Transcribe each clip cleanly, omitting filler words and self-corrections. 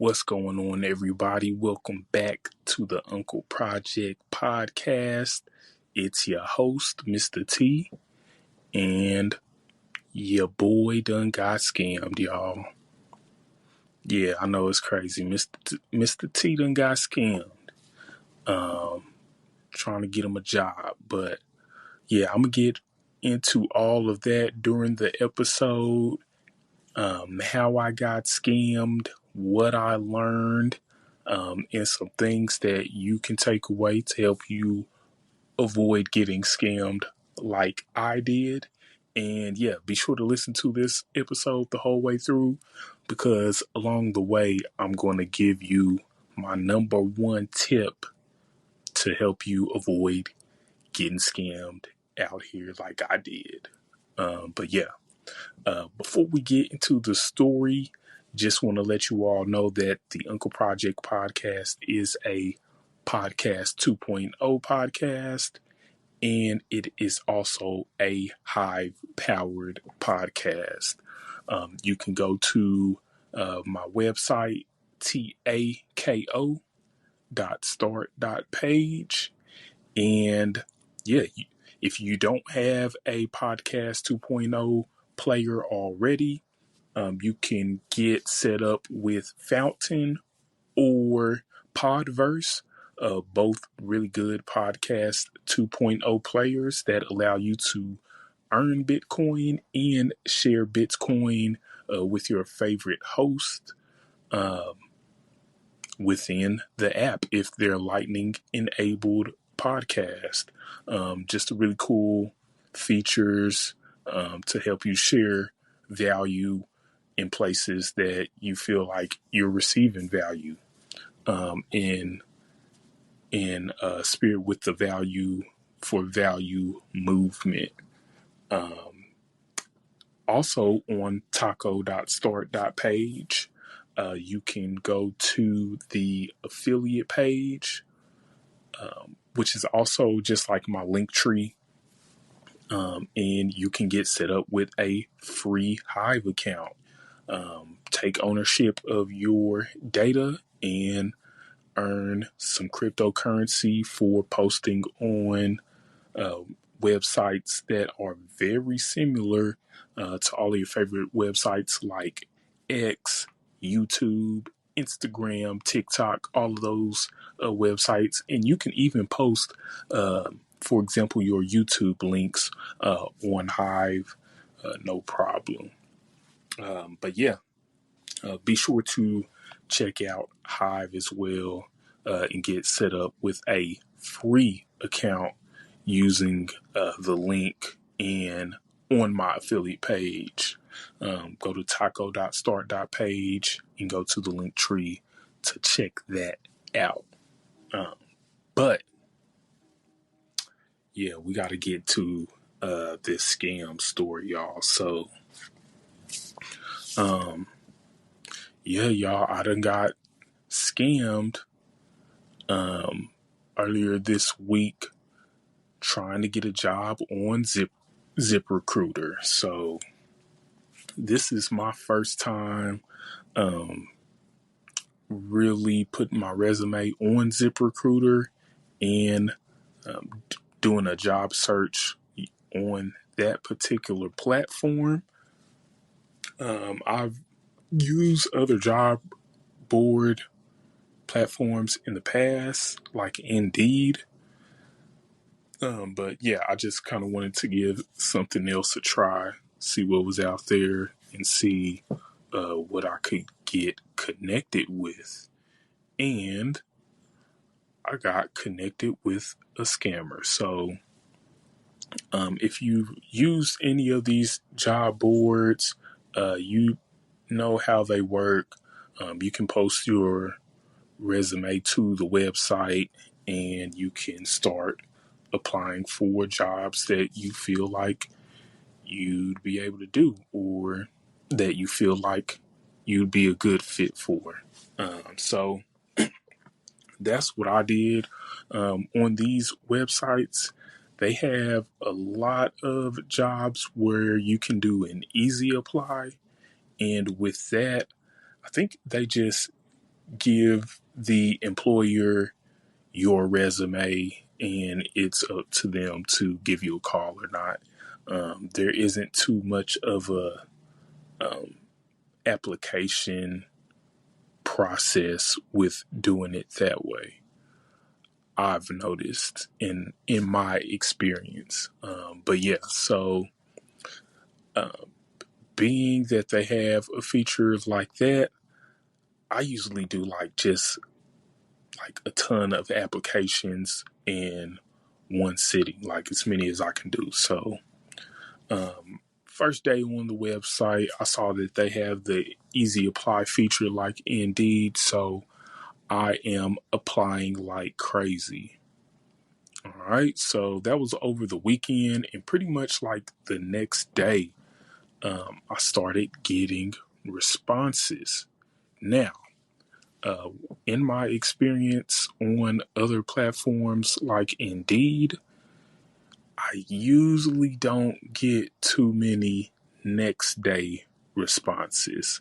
What's going on, everybody? Welcome back to the Uncle Project podcast. It's your host, Mr. T, and your boy done got scammed, y'all. Yeah, I know it's crazy. Mr. T done got scammed. Trying to get him a job, but yeah, I'm gonna get into all of that during the episode. How I got scammed, what I learned, and some things that you can take away to help you avoid getting scammed like I did. And yeah, be sure to listen to this episode the whole way through, because along the way, I'm going to give you my number one tip to help you avoid getting scammed out here like I did. But yeah. Before we get into the story, just want to let you all know that the Uncle Project podcast is a podcast 2.0 podcast, and it is also a Hive powered podcast. You can go to my website, tako.start.page, and yeah, if you don't have a podcast 2.0 player already, you can get set up with Fountain or Podverse, both really good podcast 2.0 players that allow you to earn Bitcoin and share Bitcoin with your favorite host within the app if they're Lightning enabled podcast. Just a really cool features to help you share value in places that you feel like you're receiving value, in spirit with the value for value movement. Also on tako.start.page, you can go to the affiliate page, which is also just like my link tree. And you can get set up with a free Hive account. Take ownership of your data and earn some cryptocurrency for posting on websites that are very similar to all of your favorite websites like X, YouTube, Instagram, TikTok, all of those websites. And you can even post, for example, your YouTube links on Hive, no problem. But yeah, be sure to check out Hive as well and get set up with a free account using the link on my affiliate page. Go to tako.start.page and go to the link tree to check that out. But yeah, we got to get to this scam story, y'all. So, yeah, y'all, I done got scammed earlier this week trying to get a job on Ziprecruiter. So this is my first time really putting my resume on Ziprecruiter and doing a job search on that particular platform. I've used other job board platforms in the past, like Indeed. But yeah, I just kind of wanted to give something else a try, see what was out there, and see what I could get connected with. And I got connected with a scammer. So if you use any of these job boards, you know how they work. You can post your resume to the website and you can start applying for jobs that you feel like you'd be able to do or that you feel like you'd be a good fit for. So that's what I did. On these websites, they have a lot of jobs where you can do an easy apply. And with that, I think they just give the employer your resume, and it's up to them to give you a call or not. There isn't too much of a application process with doing it that way. I've noticed in my experience. But yeah, so being that they have a feature like that, I usually do like just like a ton of applications in one sitting, like as many as I can do. So first day on the website, I saw that they have the easy apply feature like Indeed, so I am applying like crazy. All right, so that was over the weekend, and pretty much like the next day, I started getting responses. Now, in my experience on other platforms like Indeed, I usually don't get too many next day responses.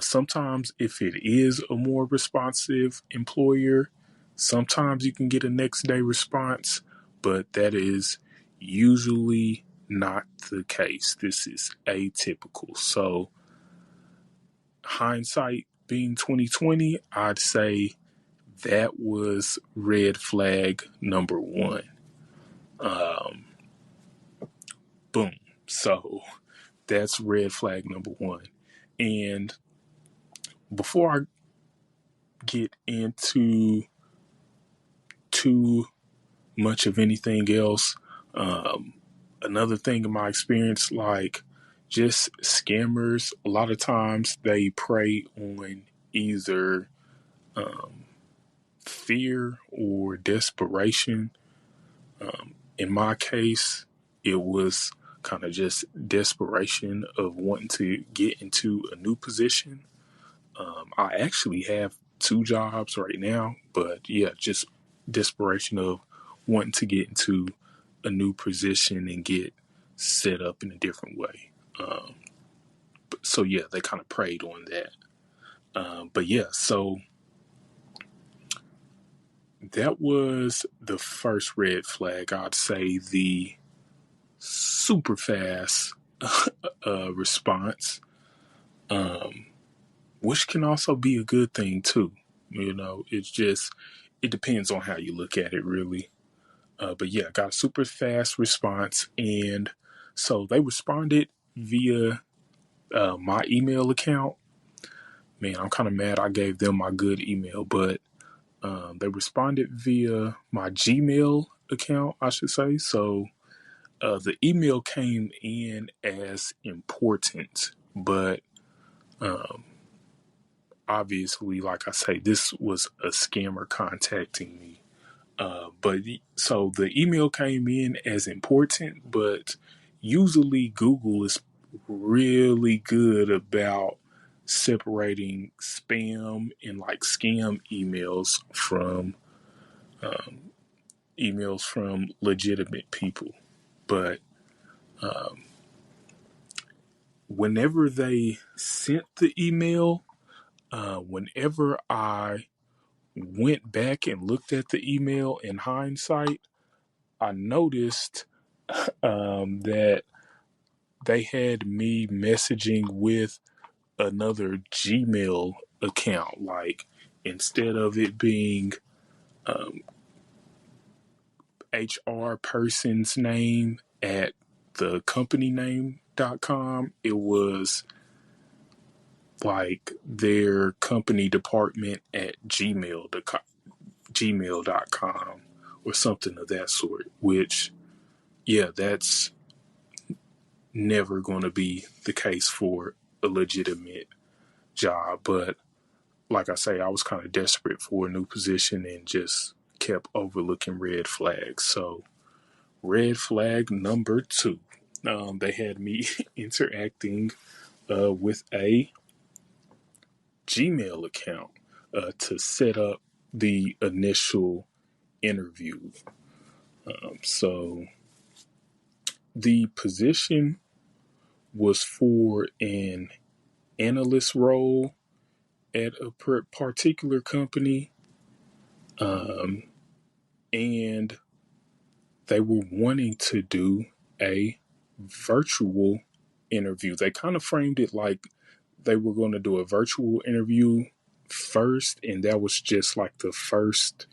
Sometimes, if it is a more responsive employer, sometimes you can get a next day response, but that is usually not the case. This is atypical. So, hindsight being 2020, I'd say that was red flag number one. Boom. So that's red flag number one. And before I get into too much of anything else, another thing in my experience, like just scammers, a lot of times they prey on either fear or desperation. In my case, it was kind of just desperation of wanting to get into a new position. I actually have two jobs right now, but yeah, just desperation of wanting to get into a new position and get set up in a different way. So yeah, they kind of preyed on that. But yeah, so that was the first red flag. I'd say the super fast response, which can also be a good thing too. It's just, it depends on how you look at it, really. But yeah, I got a super fast response. And so they responded via my email account. Man, I'm kind of mad I gave them my good email, but they responded via my Gmail account, I should say. So the email came in as important, but obviously, like I say, this was a scammer contacting me. But so the email came in as important, but usually Google is really good about separating spam and like scam emails from legitimate people. But whenever they sent the email, whenever I went back and looked at the email in hindsight, I noticed that they had me messaging with another Gmail account. Like, instead of it being HR person's name at the companyname.com, it was like their company department at gmail.com or something of that sort, which, yeah, that's never going to be the case for a legitimate job. But like I say, I was kind of desperate for a new position and just kept overlooking red flags. So red flag number two, they had me interacting with a Gmail account to set up the initial interview. So the position was for an analyst role, at a particular company, and they were wanting to do a virtual interview. They kind of framed it like they were going to do a virtual interview first, and that was just like the first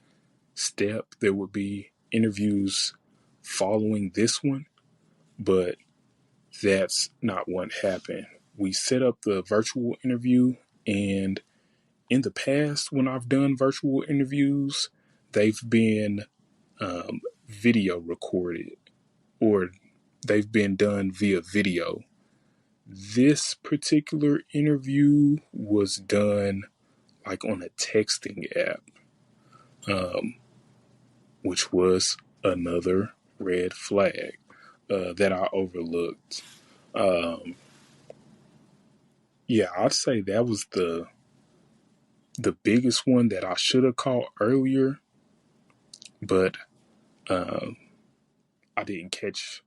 step. There would be interviews following this one, but that's not what happened. We set up the virtual interview, and in the past, when I've done virtual interviews, they've been video recorded, or they've been done via video. This particular interview was done like on a texting app, which was another red flag that I overlooked. Yeah, I'd say that was the biggest one that I should have caught earlier, but I didn't catch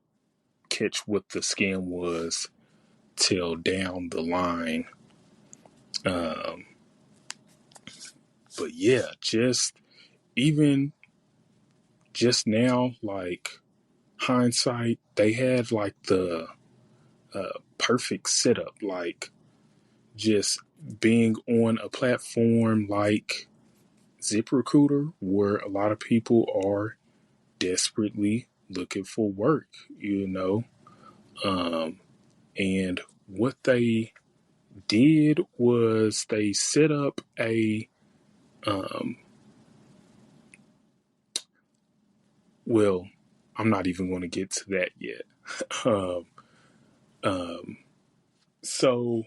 what the scam was till down the line. But yeah, even just now, like hindsight, they had like the perfect setup, like just being on a platform like Ziprecruiter, where a lot of people are desperately looking for work, you know. And what they did was they set up a well, I'm not even going to get to that yet. um, so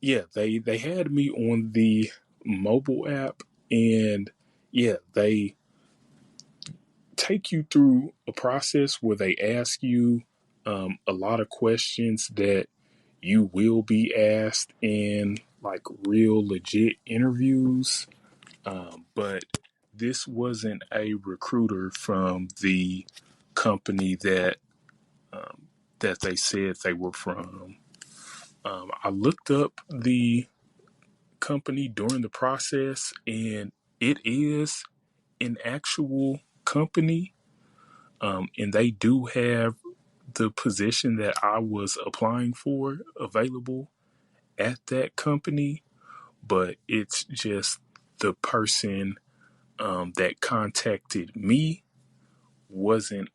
yeah, they had me on the mobile app, and yeah, they take you through a process where they ask you a lot of questions that you will be asked in like real legit interviews. But this wasn't a recruiter from the company that they said they were from. I looked up the company during the process, and it is an actual company, and they do have the position that I was applying for available at that company, but it's just the person that contacted me wasn't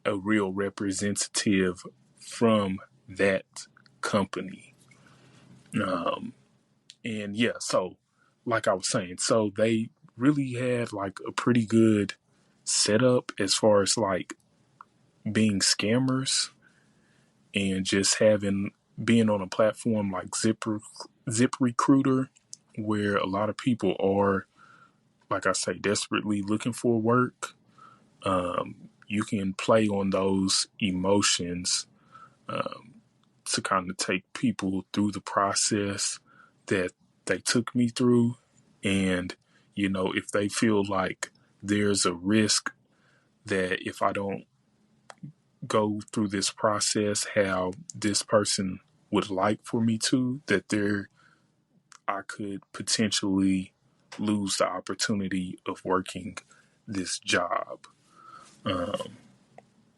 a real representative from that company. And yeah, so like I was saying, so they really had like a pretty good setup as far as like being scammers, and just being on a platform like ZipRecruiter, where a lot of people are, like I say, desperately looking for work. You can play on those emotions to kind of take people through the process that they took me through. And, you know, if they feel like there's a risk that if I don't go through this process how this person would like for me to, I could potentially lose the opportunity of working this job.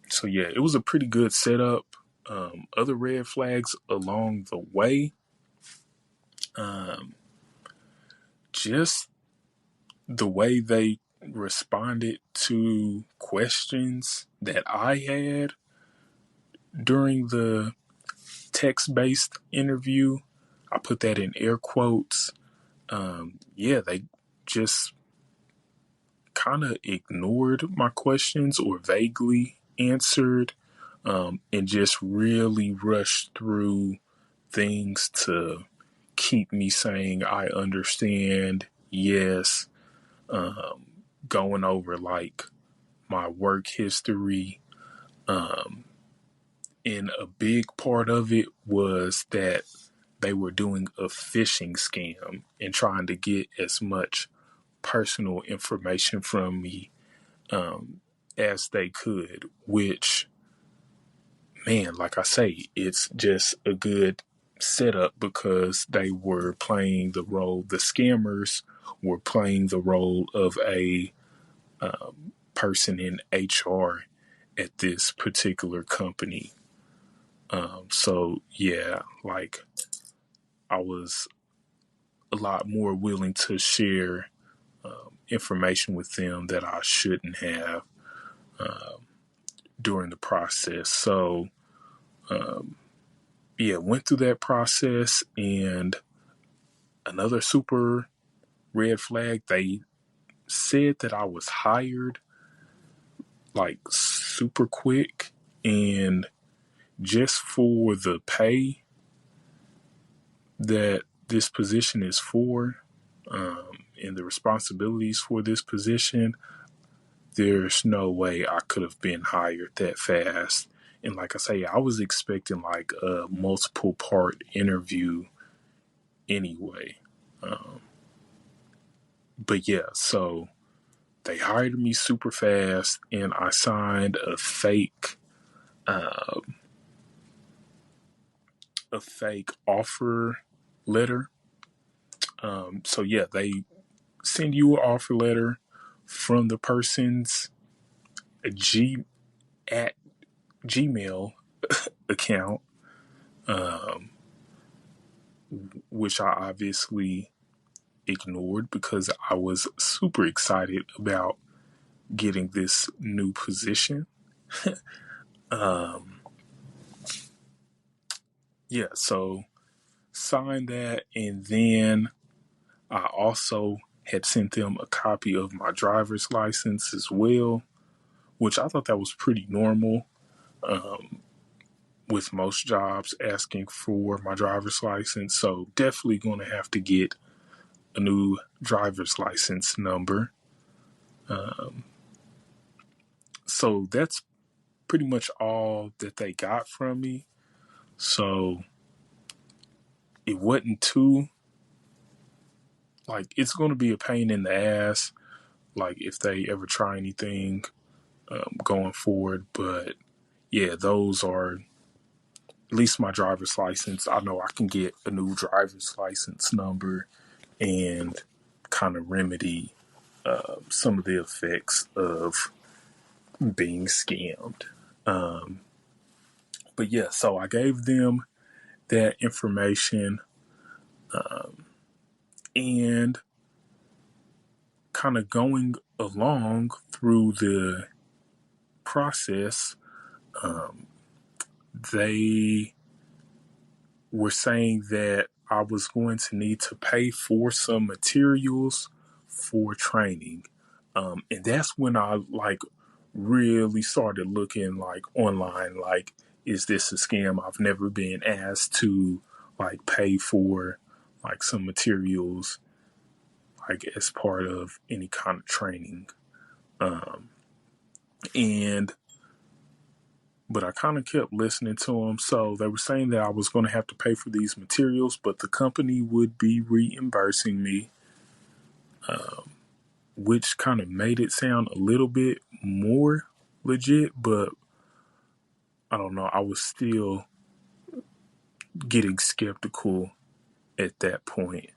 So yeah, it was a pretty good setup. Other red flags along the way, just the way they responded to questions that I had during the text-based interview. I put that in air quotes. Yeah, they just kind of ignored my questions or vaguely answered, and just really rushed through things to keep me saying, I understand, yes, going over like my work history. And a big part of it was that they were doing a phishing scam and trying to get as much personal information from me as they could, which, man, like I say, it's just a good set up because they were playing the role, the scammers were playing the role of a person in HR at this particular company. So yeah, like I was a lot more willing to share information with them that I shouldn't have during the process. So yeah, went through that process, and another super red flag, they said that I was hired like super quick, and just for the pay that this position is for, and the responsibilities for this position, there's no way I could have been hired that fast. And like I say, I was expecting like a multiple part interview anyway. But yeah, so they hired me super fast, and I signed uh, a fake offer letter. So yeah, they send you an offer letter from the person's G at Gmail account, which I obviously ignored because I was super excited about getting this new position. Yeah, so signed that, and then I also had sent them a copy of my driver's license as well, which I thought that was pretty normal. With most jobs asking for my driver's license. So definitely going to have to get a new driver's license number. So that's pretty much all that they got from me. So it wasn't too, like, it's going to be a pain in the ass, like, if they ever try anything going forward. But yeah, those are at least my driver's license. I know I can get a new driver's license number and kind of remedy some of the effects of being scammed. But yeah, so I gave them that information, and kind of going along through the process, they were saying that I was going to need to pay for some materials for training. And that's when I like really started looking like online, like, is this a scam? I've never been asked to like pay for like some materials like as part of any kind of training. And but I kind of kept listening to them. So they were saying that I was going to have to pay for these materials, but the company would be reimbursing me, which kind of made it sound a little bit more legit. But I don't know. I was still getting skeptical at that point.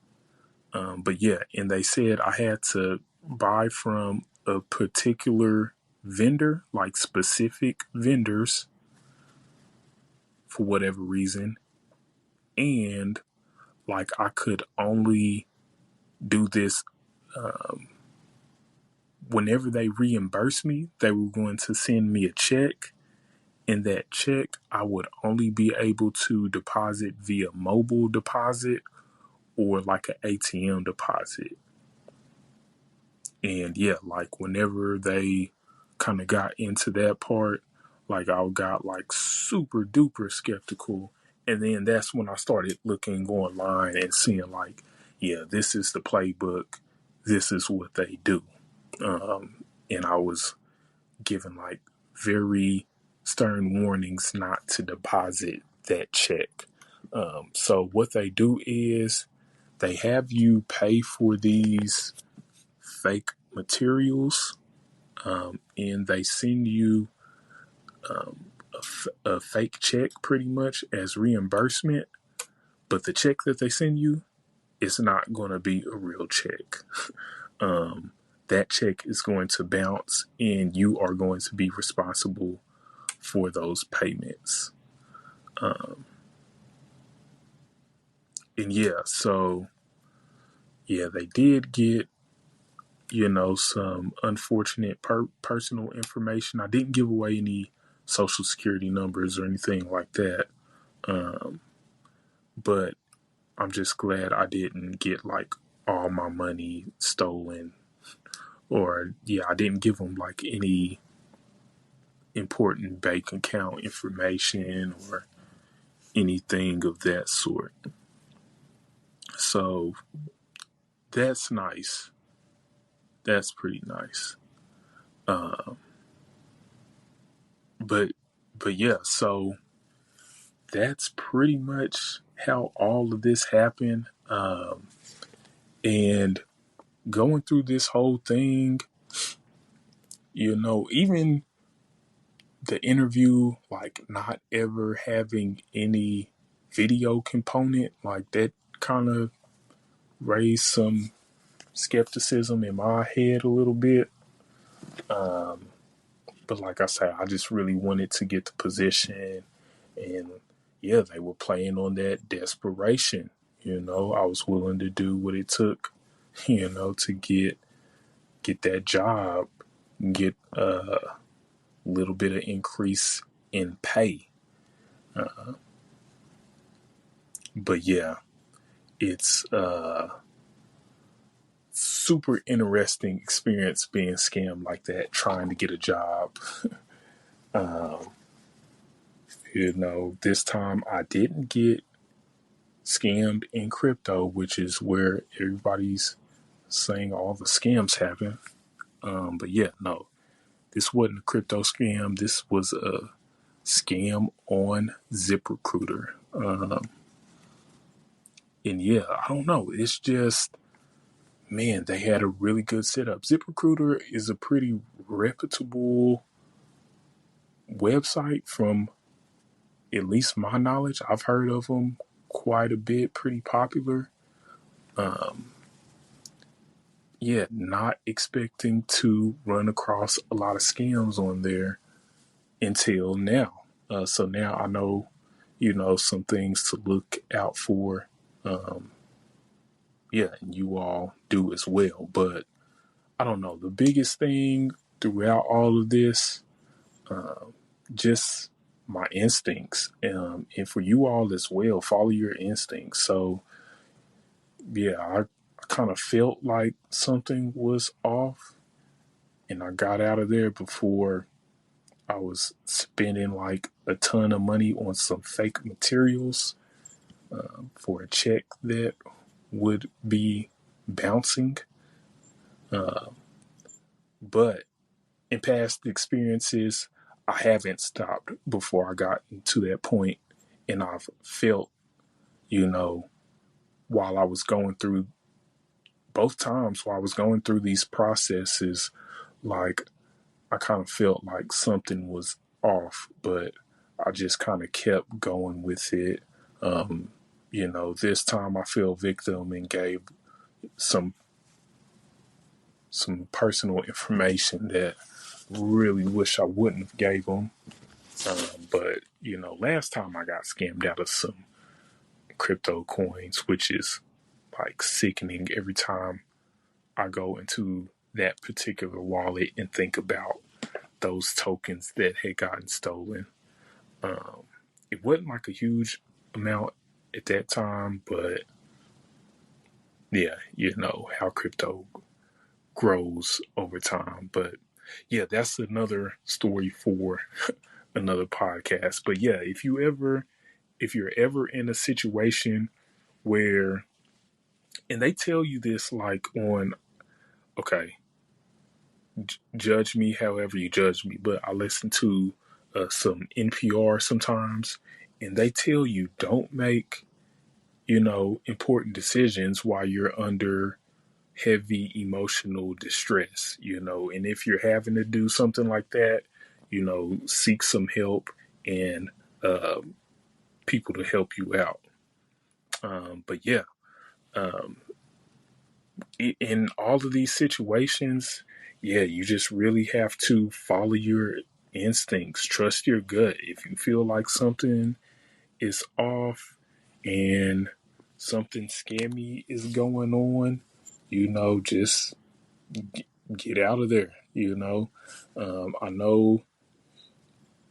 But yeah, and they said I had to buy from a particular vendor, like specific vendors for whatever reason. And like I could only do this whenever they reimburse me, they were going to send me a check. And that check, I would only be able to deposit via mobile deposit or like an ATM deposit. And yeah, like whenever they kind of got into that part, like I got like super duper skeptical. And then that's when I started looking online and seeing like, yeah, this is the playbook. This is what they do. And I was given like very stern warnings not to deposit that check. So what they do is they have you pay for these fake materials, and they send you a fake check pretty much as reimbursement. but the check that they send you is not going to be a real check. That check is going to bounce and you are going to be responsible for those payments. And yeah, so yeah, they did get, some unfortunate personal information. I didn't give away any social security numbers or anything like that. But I'm just glad I didn't get like all my money stolen, or yeah, I didn't give them like any important bank account information or anything of that sort. So that's nice. That's pretty nice. But yeah, so that's pretty much how all of this happened. And going through this whole thing, even the interview, like not ever having any video component, like that kind of raised some skepticism in my head a little bit. But like I said, I just really wanted to get the position. And yeah, they were playing on that desperation. I was willing to do what it took, to get that job, get a little bit of increase in pay. But yeah, it's super interesting experience being scammed like that, trying to get a job. This time I didn't get scammed in crypto, which is where everybody's saying all the scams happen. But yeah, no, this wasn't a crypto scam. This was a scam on Ziprecruiter. And yeah, I don't know. It's just, man, they had a really good setup. Ziprecruiter is a pretty reputable website from at least my knowledge. I've heard of them quite a bit, pretty popular. Yeah, not expecting to run across a lot of scams on there until now. So now I know, some things to look out for. Yeah, and you all do as well. But I don't know. The biggest thing throughout all of this, just my instincts, and for you all as well, follow your instincts. So yeah, I kind of felt like something was off, and I got out of there before I was spending like a ton of money on some fake materials for a check that would be bouncing. But in past experiences, I haven't stopped before I got to that point, and I've felt, while I was going through both times while I was going through these processes, like I kind of felt like something was off, but I just kind of kept going with it. This time I fell victim and gave some personal information that really wish I wouldn't have gave them. But last time I got scammed out of some crypto coins, which is like sickening every time I go into that particular wallet and think about those tokens that had gotten stolen. It wasn't like a huge amount at that time, but yeah, how crypto grows over time. But yeah, that's another story for another podcast. But yeah, if you're ever in a situation where, and they tell you this like on, okay, judge me however you judge me, but I listen to some NPR sometimes, and they tell you don't make, important decisions while you're under heavy emotional distress, and if you're having to do something like that, seek some help and people to help you out. But yeah, um, in all of these situations, yeah, you just really have to follow your instincts, trust your gut. If you feel like something is off and something scammy is going on, just get out of there. I know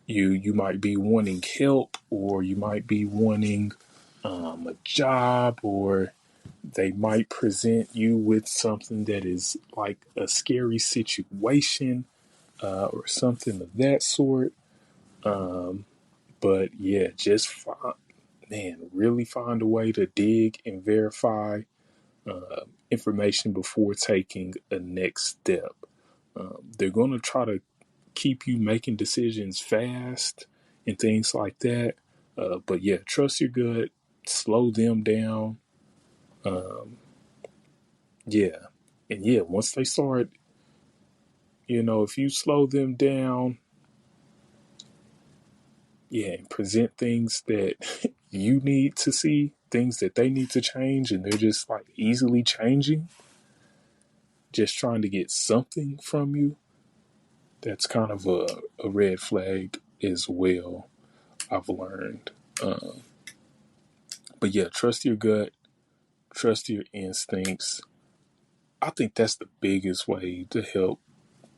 you might be wanting help, or you might be wanting a job, or they might present you with something that is like a scary situation, or something of that sort. But yeah, just really find a way to dig and verify information before taking a next step. They're going to try to keep you making decisions fast and things like that. But yeah, trust your gut, slow them down. Yeah. And yeah, once they start, if you slow them down, yeah, and present things that you need to see, things that they need to change, and they're just like easily changing, just trying to get something from you, that's kind of a red flag as well, I've learned. But yeah, trust your gut, trust your instincts. I think that's the biggest way to help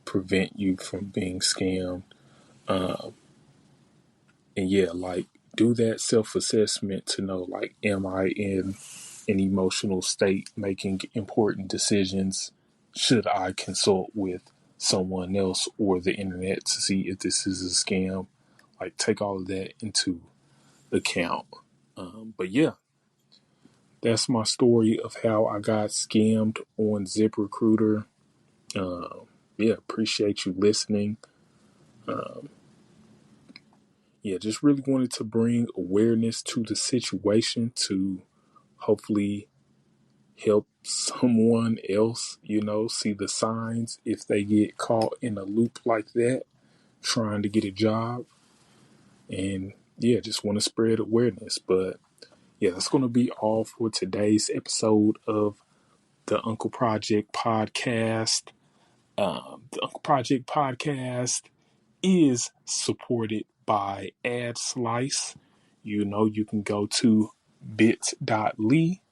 prevent you from being scammed. And yeah, like, do that self assessment to know, like, am I in an emotional state making important decisions? Should I consult with someone else or the internet to see if this is a scam? Like, take all of that into account. But yeah, that's my story of how I got scammed on Ziprecruiter. Yeah, appreciate you listening. Yeah, just really wanted to bring awareness to the situation to hopefully help someone else, see the signs if they get caught in a loop like that, trying to get a job. And yeah, just want to spread awareness. But yeah, that's going to be all for today's episode of the Uncle Project Podcast. The Uncle Project Podcast is supported by AdSlice. You can go to bit.ly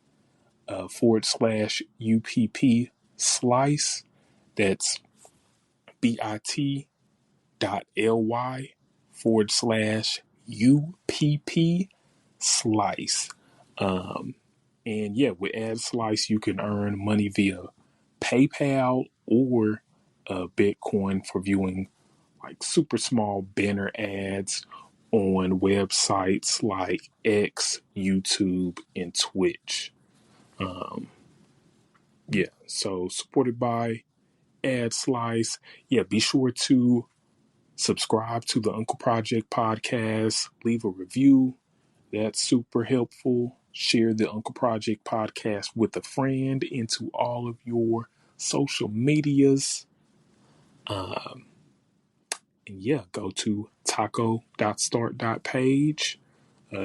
/UPP slice. That's bit.ly /UPP slice. And yeah, with AdSlice, you can earn money via PayPal or Bitcoin for viewing like super small banner ads on websites like X, YouTube, and Twitch. Yeah, so supported by AdSlice. Yeah, be sure to subscribe to the Uncle Project Podcast, leave a review. That's super helpful. Share the Uncle Project Podcast with a friend into all of your social medias. And yeah, go to tako.start.page.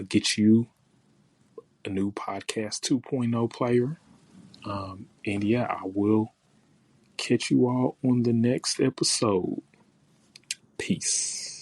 Get you a new podcast 2.0 player. And yeah, I will catch you all on the next episode. Peace.